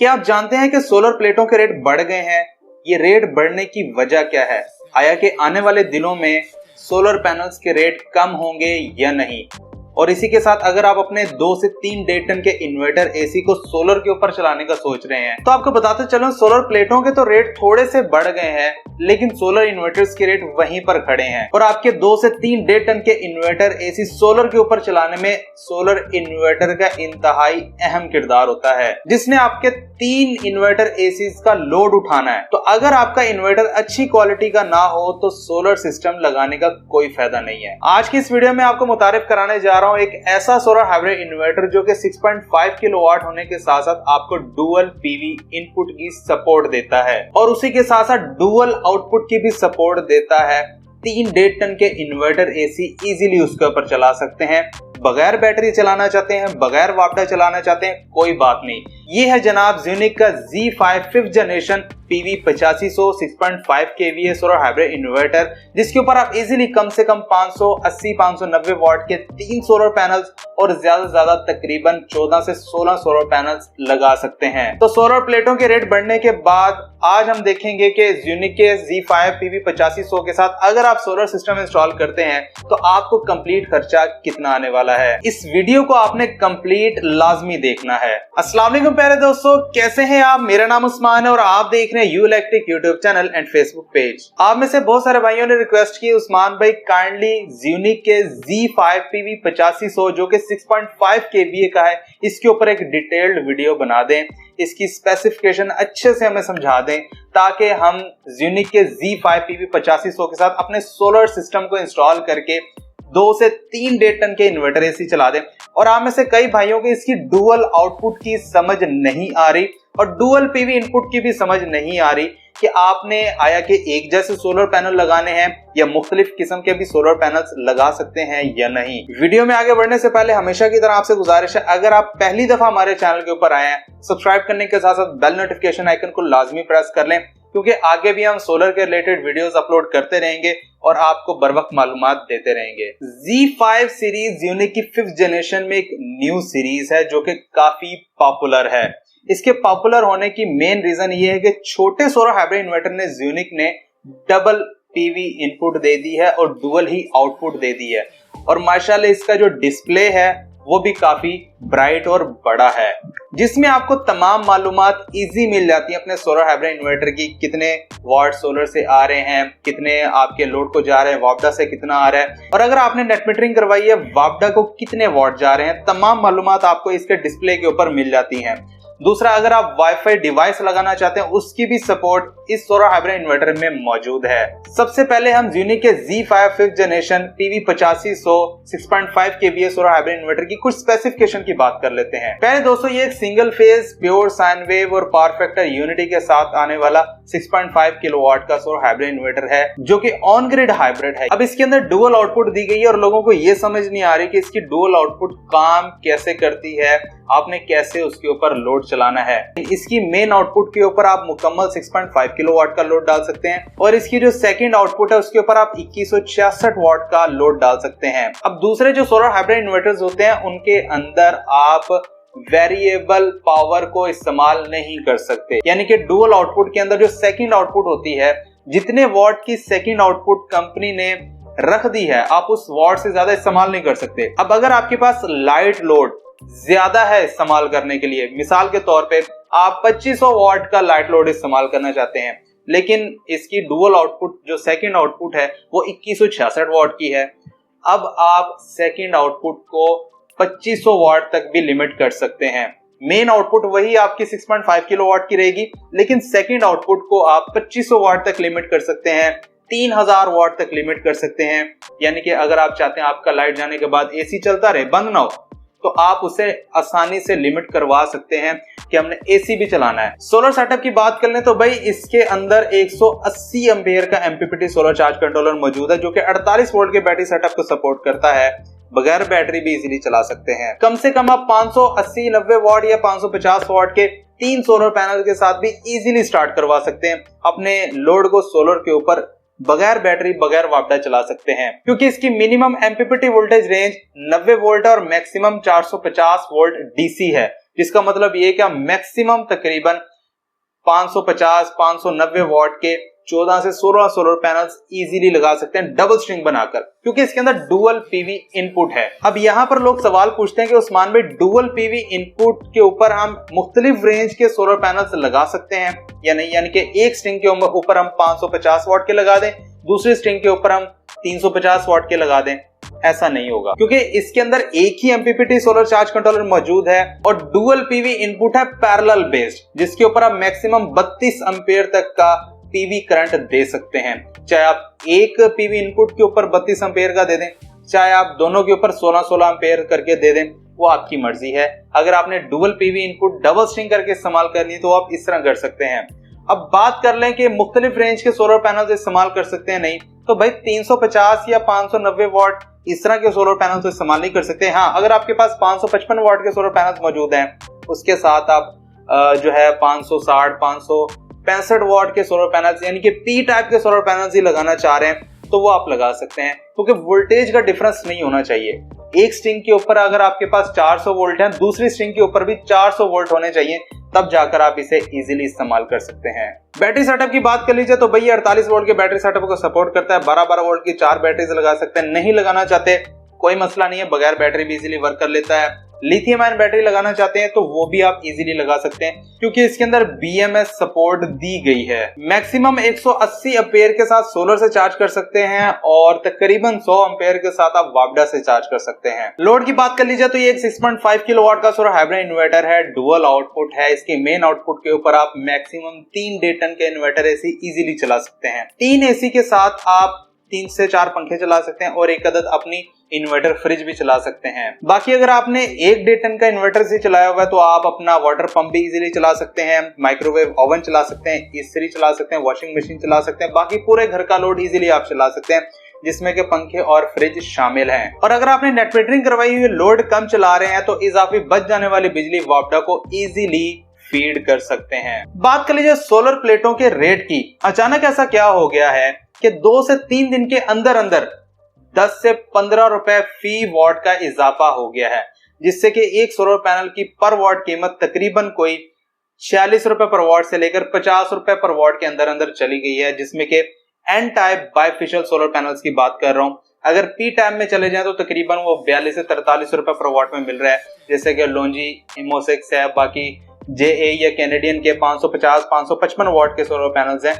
क्या आप जानते हैं कि सोलर प्लेटों के रेट बढ़ गए हैं? ये रेट बढ़ने की वजह क्या है? आया कि आने वाले दिनों में सोलर पैनल्स के रेट कम होंगे या नहीं? और इसी के साथ अगर आप अपने 2 से 3 डेढ़ टन के इन्वर्टर एसी को सोलर के ऊपर चलाने का सोच रहे हैं तो आपको बताते चलो, सोलर प्लेटों के तो रेट थोड़े से बढ़ गए हैं, लेकिन सोलर इन्वर्टर्स के रेट वहीं पर खड़े हैं। और आपके 2 से 3 डेढ़ टन के इन्वर्टर एसी सोलर के ऊपर चलाने में सोलर इन्वर्टर का इंतहाई अहम किरदार होता है, जिसने आपके 3 इन्वर्टर एसी का लोड उठाना है। तो अगर आपका इन्वर्टर अच्छी क्वालिटी का ना हो तो सोलर सिस्टम लगाने का कोई फायदा नहीं है। आज की इस वीडियो में आपको मुतारिफ कराने जा रहा हूं एक ऐसा सोलर हाइब्रिड इन्वर्टर जो कि 6.5 किलोवाट होने के साथ साथ आपको डुअल पीवी इनपुट की सपोर्ट देता है और उसी के साथ साथ डुअल आउटपुट की भी सपोर्ट देता है। 3 डेढ़ टन के इन्वर्टर एसी इजीली उसके ऊपर चला सकते हैं। बगैर बैटरी चलाना चाहते हैं, बगैर वापडा चलाना चाहते हैं, कोई बात नहीं। ये है जनाब ज़्यूनिक का Z5 5th generation PV 8500 6.5 kVA solar hybrid inverter, जिसके ऊपर आप इजीली कम से कम 580-590 वाट के 3 सोलर पैनल्स और ज्यादा से ज्यादा तकरीबन 14 से 16 सोलर पैनल्स लगा सकते हैं। तो सोलर प्लेटों के रेट बढ़ने के बाद आज हम देखेंगे कि ज़्यूनिक के Z5 PV 8500 के साथ अगर आप सोलर सिस्टम इंस्टॉल करते हैं तो आपको कंप्लीट खर्चा कितना आने वाला है। इस वीडियो को आपने कंप्लीट लाजमी देखना है। अस्सलाम वालेकुम प्यारे दोस्तों, कैसे हैं आप? मेरा नाम उस्मान है और आप देख रहे हैं you electric YouTube channel and Facebook page. आप में से बहुत सारे भाइयों ने रिक्वेस्ट की, उस्मान भाई काइंडली ज़्यूनिक के Z5 PV 8500 जो कि 6.5 kVA का है, इसके ऊपर एक डिटेल्ड वीडियो बना दें, इसकी स्पेसिफिकेशन अच्छे से हमें समझा दें ताकि हम ज़्यूनिक के Z5 PV 8500 के साथ अपने सोलर सिस्टम को इंस्टॉल करके 2 से 3 डेढ़ टन के इन्वर्टर एसी चला दें। और आप में से कई भाइयों को इसकी डुअल आउटपुट की समझ नहीं आ रही और डुअल पीवी इनपुट की भी समझ नहीं आ रही कि आपने आया कि एक जैसे सोलर पैनल लगाने हैं या मुख्तलिफ किस्म के भी सोलर पैनल्स लगा सकते हैं या नहीं। वीडियो में आगे बढ़ने से पहले हमेशा की तरह आपसे गुजारिश है, अगर आप पहली दफा हमारे चैनल के ऊपर आए हैं, सब्सक्राइब करने के साथ साथ बेल नोटिफिकेशन आइकन को लाजमी प्रेस कर लें, क्योंकि आगे भी हम सोलर के रिलेटेड वीडियोस अपलोड करते रहेंगे और आपको बर वक्त मालूमात देते रहेंगे। Z5 सीरीज ज़्यूनिक की 5th जनरेशन में एक न्यू सीरीज है जो कि काफी पॉपुलर है। इसके पॉपुलर होने की मेन रीजन ये है कि छोटे सोलर हाइब्रिड इन्वर्टर ने ज़्यूनिक ने डबल पीवी इनपुट दे दी है और डुअल ही आउटपुट दे दी है। और माशाल्लाह इसका जो डिस्प्ले है वो भी काफी ब्राइट और बड़ा है, जिसमें आपको तमाम मालूमात इजी मिल जाती है अपने सोलर हाइब्रिड इन्वर्टर की। कितने वाट सोलर से आ रहे हैं, कितने आपके लोड को जा रहे हैं, वापडा से कितना आ रहा है, और अगर आपने नेट मीटरिंग करवाई है वापडा को कितने वाट जा रहे हैं, तमाम मालूमात आपको इसके डिस्प्ले के ऊपर मिल जाती हैं। दूसरा, अगर आप वाईफाई डिवाइस लगाना चाहते हैं उसकी भी सपोर्ट इस सोलर हाइब्रिड इन्वर्टर में मौजूद है। सबसे पहले हम ज़्यूनिक के Z5 5th generation PV 8500 6.5 kVA solar hybrid inverter की कुछ स्पेसिफिकेशन की बात कर लेते हैं। पहले दोस्तों, ये एक single phase pure sine wave और पावर फैक्टर यूनिटी के साथ आने वाला 6.5 किलोवाट का सोलर हाइब्रिड इन्वर्टर है जो कि ऑन ग्रिड हाइब्रिड है। अब इसके अंदर डुअल आउटपुट दी गई है और लोगों को ये समझ नहीं आ रही कि इसकी डुअल आउटपुट काम कैसे करती है, आपने कैसे उसके ऊपर लोड चलाना है। इसकी मेन आउटपुट के ऊपर आप मुकम्मल 6.5 किलोवाट का लोड डाल सकते हैं और इसकी जो सेकंड आउटपुट है उसके ऊपर आप 2166 वाट का लोड डाल सकते हैं। अब दूसरे जो सोलर हाइब्रिड इन्वर्टर्स होते हैं उनके अंदर आप वेरिएबल पावर को इस्तेमाल नहीं कर सकते, यानी कि डुअल आउटपुट के अंदर जो सेकंड आउटपुट होती है, जितने वाट की सेकंड आउटपुट कंपनी ने रख दी है आप उस वाट से ज्यादा इस्तेमाल नहीं कर सकते। अब अगर आपके पास लाइट लोड ज्यादा है इस्तेमाल करने के लिए, मिसाल के तौर पे आप 2500 वाट का लाइट लोड इस्तेमाल करना चाहते हैं, लेकिन इसकी डुअल आउटपुट जो सेकंड आउटपुट है वो 2166 वाट की है, अब आप सेकंड आउटपुट को 2500 वाट तक भी लिमिट कर सकते हैं। मेन आउटपुट वही आपकी 6.5 किलोवाट की रहेगी, लेकिन सेकंड आउटपुट को आप 2500 वाट तक लिमिट कर सकते हैं, 3000 वाट तक लिमिट कर सकते हैं। यानी कि अगर आप चाहते हैं आपका लाइट जाने के बाद एसी चलता रहे, बंद ना हो, तो आप उसे आसानी से लिमिट करवा सकते हैं कि हमने एसी भी चलाना है। सोलर सेटअप की बात कर लें तो भाई इसके अंदर 180 एम्पियर का MPPT सोलर चार्ज कंट्रोलर मौजूद है जो कि 48 वोल्ट के बैटरी सेटअप को सपोर्ट करता है। बगैर बैटरी भी इजीली चला सकते हैं। कम से कम आप 580-90 वाट या 550 वाट के 3 सोलर पैनल के साथ भी इजीली स्टार्ट करवा सकते हैं। अपने लोड को सोलर के ऊपर बगैर बैटरी बगैर वापडा चला सकते हैं, क्योंकि इसकी minimum MPPT voltage range 90 volt और मैक्सिमम 450 वोल्ट DC है। जिसका मतलब ये कि आप मैक्सिमम तकरीबन 550-590 वॉट के 14 से 16 सोलर पैनल्स इजीली लगा सकते हैं डबल स्ट्रिंग बनाकर, क्योंकि इसके अंदर डुअल पीवी इनपुट है। अब यहाँ पर लोग सवाल पूछते हैं कि उस्मान भाई, डुअल पीवी इनपुट के ऊपर हम मुख्तलिफ रेंज के सोलर पैनल्स लगा सकते हैं या नहीं, यानी कि एक स्ट्रिंग के ऊपर हम 550 वॉट के लगा दें, दूसरी स्ट्रिंग के ऊपर हम 350 वॉट के लगा दें? ऐसा नहीं होगा, क्योंकि इसके अंदर एक ही MPPT सोलर चार्ज कंट्रोलर मौजूद है और डुअल पीवी इनपुट है पैरेलल बेस्ड, जिसके ऊपर आप मैक्सिमम 32 एम्पेयर तक का पीवी करंट दे सकते हैं। चाहे आप एक पीवी इनपुट के ऊपर 32 एम्पेयर का दे दें, चाहे आप दोनों के ऊपर 16-16 एम्पेयर करके दे दें, वो आपकी मर्जी है। अगर आपने dual PV input double string करके इस्तेमाल करनी है तो आप इस तरह कर सकते हैं। अब बात कर लें कि मुख्तलिफ रेंज के सोलर पैनल्स इस्तेमाल कर सकते हैं नहीं, तो भाई 350 या 590 वॉट इस तरह के सोलर पैनल तो इस्तेमाल नहीं कर सकते। हाँ, अगर आपके पास 555 वॉट के सोलर पैनल्स मौजूद हैं, उसके साथ आप जो है 560, 565 वॉट के सोलर पैनल्स यानी कि पी टाइप के सोलर पैनल्स ही लगाना चाह रहे हैं तो वो आप लगा सकते हैं, क्योंकि वोल्टेज का डिफरेंस नहीं होना चाहिए। एक स्ट्रिंग के ऊपर अगर आपके पास 400 वोल्ट है, दूसरी स्ट्रिंग के ऊपर भी 400 वोल्ट होने चाहिए, तब जाकर आप इसे इजीली इस्तेमाल कर सकते हैं। बैटरी सेटअप की बात कर लीजिए तो भैया 48 वोल्ट के बैटरी सेटअप को सपोर्ट करता है। 12-12 वोल्ट की 4 बैटरीज लगा सकते हैं। नहीं लगाना चाहते कोई मसला नहीं है, बगैर बैटरी भी इजीली वर्क कर लेता है। लिथियम आयन बैटरी लगाना चाहते हैं तो वो भी आप इजीली लगा सकते हैं, क्योंकि इसके अंदर BMS सपोर्ट दी गई है। मैक्सिमम 180 एम्पेयर के साथ सोलर से चार्ज कर सकते हैं और तकरीबन 100 एम्पेयर के साथ आप वापडा से चार्ज कर सकते हैं। लोड की बात कर लीजिए तो ये एक 6.5 किलोवाट का सोलर हाइब्रिड इन्वर्टर है, डुअल आउटपुट है। इसके मेन आउटपुट के ऊपर आप मैक्सिमम 3 डेटन के इन्वर्टर एसी इजीली चला सकते हैं। 3 एसी के साथ आप 3 से 4 पंखे चला सकते हैं और एक अदद अपनी इन्वर्टर फ्रिज भी चला सकते हैं। बाकी अगर आपने 1 डेटन का इन्वर्टर से चलाया हुआ है तो आप अपना वाटर पंप भी इजीली चला सकते हैं, माइक्रोवेव ओवन चला सकते हैं, इस्त्री चला सकते हैं, वॉशिंग मशीन चला सकते हैं। बाकी पूरे घर का लोड इजीली आप चला सकते हैं, जिसमें के पंखे और फ्रिज शामिल हैं। और अगर आपने नेट मीटरिंग करवाई हुई, लोड कम चला रहे हैं तो इजाफी बच जाने वाली बिजली वापडा को इजीली फीड कर सकते हैं। बात कर लीजिए सोलर प्लेटों के रेट की। अचानक ऐसा क्या हो गया है कि 2 से 3 दिन के अंदर अंदर 10 से 15 रुपए फी वॉट का इजाफा हो गया है, जिससे कि एक सोलर पैनल की पर वॉट कीमत तकरीबन कोई 46 रुपए पर वॉट से लेकर 50 रुपए पर वॉट के अंदर अंदर चली गई है, जिसमें के N type bifacial solar panels की बात कर रहा हूं। अगर पी टाइप में चले जाएं तो तकरीबन वो 42 से 43 रुपए पर वॉट में मिल रहा है, जैसे कि लोंजी इमोसेक्स है, बाकी JA या कैनेडियन के 550-555 वॉट के सोलर पैनल्स हैं,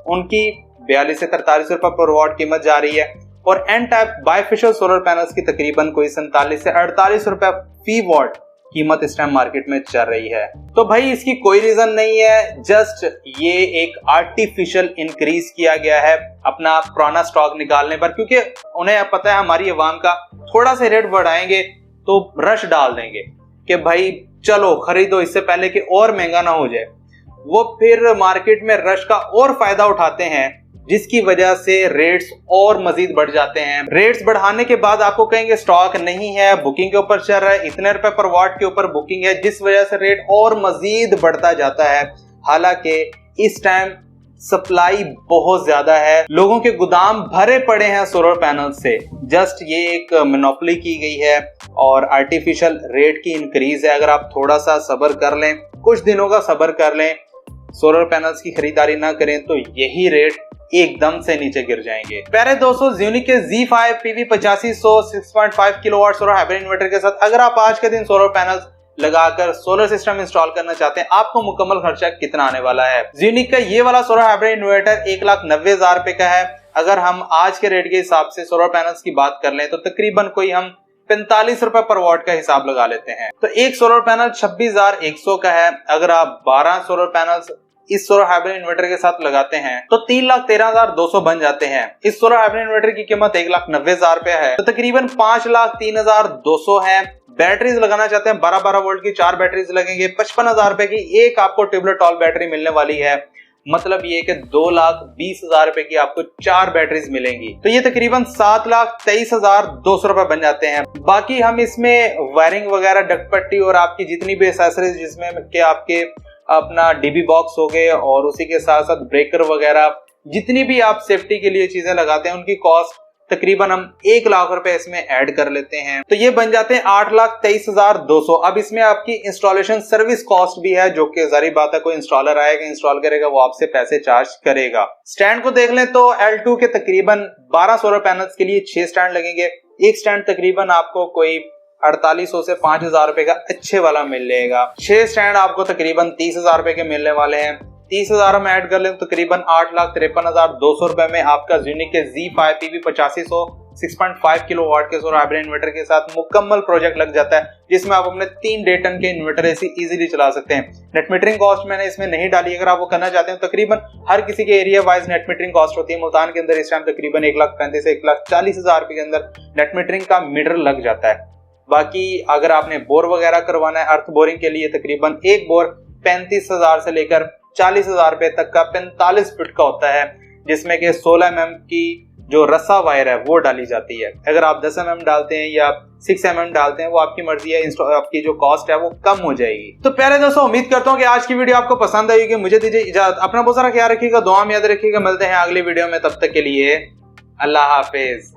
उनकी 42 से 43 रुपए पर वॉट कीमत जा रही है। और N type bifacial solar panels की तकरीबन कोई 47 से 48 रुपए फी वॉट कीमत इस टाइम मार्केट में चल रही है। तो भाई इसकी कोई रीजन नहीं है, जस्ट ये एक आर्टिफिशियल इंक्रीज किया गया है अपना पुराना स्टॉक निकालने पर, क्योंकि उन्हें पता है हमारी अवाम का थोड़ा सा रेट बढ़ाएंगे तो रश डाल देंगे कि भाई चलो खरीदो इससे पहले कि और महंगा ना हो जाए। वो फिर मार्केट में रश का और फायदा उठाते हैं, जिसकी वजह से रेट्स और मजीद बढ़ जाते हैं। रेट्स बढ़ाने के बाद आपको कहेंगे स्टॉक नहीं है, बुकिंग के ऊपर चल रहा है, इतने रुपए पर वॉट के ऊपर बुकिंग है, जिस वजह से रेट और मजीद बढ़ता जाता है। हालांकि इस टाइम सप्लाई बहुत ज्यादा है, लोगों के गोदाम भरे पड़े हैं सोलर पैनल से। जस्ट ये एक मोनोपोली की गई है और आर्टिफिशियल रेट की इंक्रीज है। अगर आप थोड़ा सा सब्र कर लें, कुछ दिनों का सब्र कर लें, सोलर पैनल्स की खरीदारी ना करें तो यही रेट एकदम से नीचे गिर जाएंगे। प्यारे दोस्तों, ज़्यूनिक के Z5 PV8500 6.5 kilowatt solar hybrid inverter के साथ अगर आप आज के दिन सोलर पैनल्स लगाकर सोलर सिस्टम इंस्टॉल करना चाहते हैं, आपको मुकम्मल खर्चा कितना आने वाला है? ज़्यूनिक का ये वाला सोलर हाइब्रिड इन्वर्टर 1,90,000 रुपए का है। अगर हम आज के रेट के हिसाब से सोलर पैनल्स की बात कर लें तो तकरीबन कोई हम 45 रुपए पर वॉट का हिसाब लगा लेते हैं, तो एक सोलर पैनल 26,100 का है। अगर आप 12 सोलर पैनल्स इस सोलर हाइब्रिड इन्वर्टर के साथ लगाते हैं तो 3,13,200 बन जाते हैं। इस सोलर हाइब्रिड इन्वर्टर की कीमत 1,90,000 रुपए है, तो तकरीबन 5,03,200 है। बैटरीज लगाना चाहते हैं 12-12 वोल्ट की 4 बैटरीज लगेंगे, 55,000 रुपए की एक आपको ट्यूबलेट टॉल बैटरी मिलने वाली है। मतलब ये कि 2,20,000 रुपए की आपको 4 बैटरीज मिलेंगी, तो ये तकरीबन 7,23,200 रुपए बन जाते हैं। बाकी हम इसमें वायरिंग वगैरह, डक्टपट्टी और आपकी जितनी भी एक्सेसरीज, जिसमें के आपके अपना डीबी बॉक्स हो गए और उसी के साथ साथ ब्रेकर वगैरह, जितनी भी आप सेफ्टी के लिए चीजें लगाते हैं, उनकी कॉस्ट तकरीबन हम 1 लाख रुपए इसमें ऐड कर लेते हैं, तो ये बन जाते हैं 8,23,200। अब इसमें आपकी इंस्टॉलेशन सर्विस कॉस्ट भी है, जो कि जारी बात है कोई इंस्टॉलर आएगा इंस्टॉल करेगा वो आपसे पैसे चार्ज करेगा। स्टैंड को देख लें तो L2 के तकरीबन 12 सोलर पैनल्स के लिए 6 स्टैंड लगेंगे। एक स्टैंड तकरीबन आपको कोई 4800 से 5000 रुपए का अच्छे वाला मिल जाएगा। 6 स्टैंड आपको तकरीबन 30,000 रुपए के मिलने वाले हैं। 30,000 हम ऐड कर लें तो तकरीबन 8,53,200 रुपए में आपका यूनिक के Z5 PV 8500 6.5 किलोवाट के सोलर हाइब्रिड इन्वर्टर के साथ मुकम्मल प्रोजेक्ट लग जाता है, जिसमें आप अपने 3 डेटन के इन्वर्टर ऐसी इजीली चला सकते हैं। नेट मीटरिंग कॉस्ट मैंने इसमें नहीं डाली, अगर आप वो करना चाहते हैं तकरीबन हर किसी के area wise net metering cost होती है। मुल्तान के अंदर इस टाइम तकरीबन 1,35,000 से 1,40,000 रुपए के अंदर नेट मीटरिंग का मीटर लग जाता है। बाकी अगर आपने बोर वगैरह करवाना है अर्थ बोरिंग के लिए तकरीबन एक बोर 35,000 से लेकर 40,000 रुपए तक का 45 फीट का होता है, जिसमें कि 16 mm की जो रस्सा वायर है वो डाली जाती है। अगर आप 10 mm डालते हैं या 6 mm डालते हैं वो आपकी मर्जी है, आपकी जो कॉस्ट है वो कम हो जाएगी। तो प्यारे दोस्तों, उम्मीद करता हूँ कि आज की वीडियो आपको पसंद आई होगी। मुझे दीजिए इजाजत, अपना बहुत सारा ख्याल रखिएगा, दुआ में याद रखिएगा। मिलते हैं अगली वीडियो में, तब तक के लिए अल्लाह हाफिज।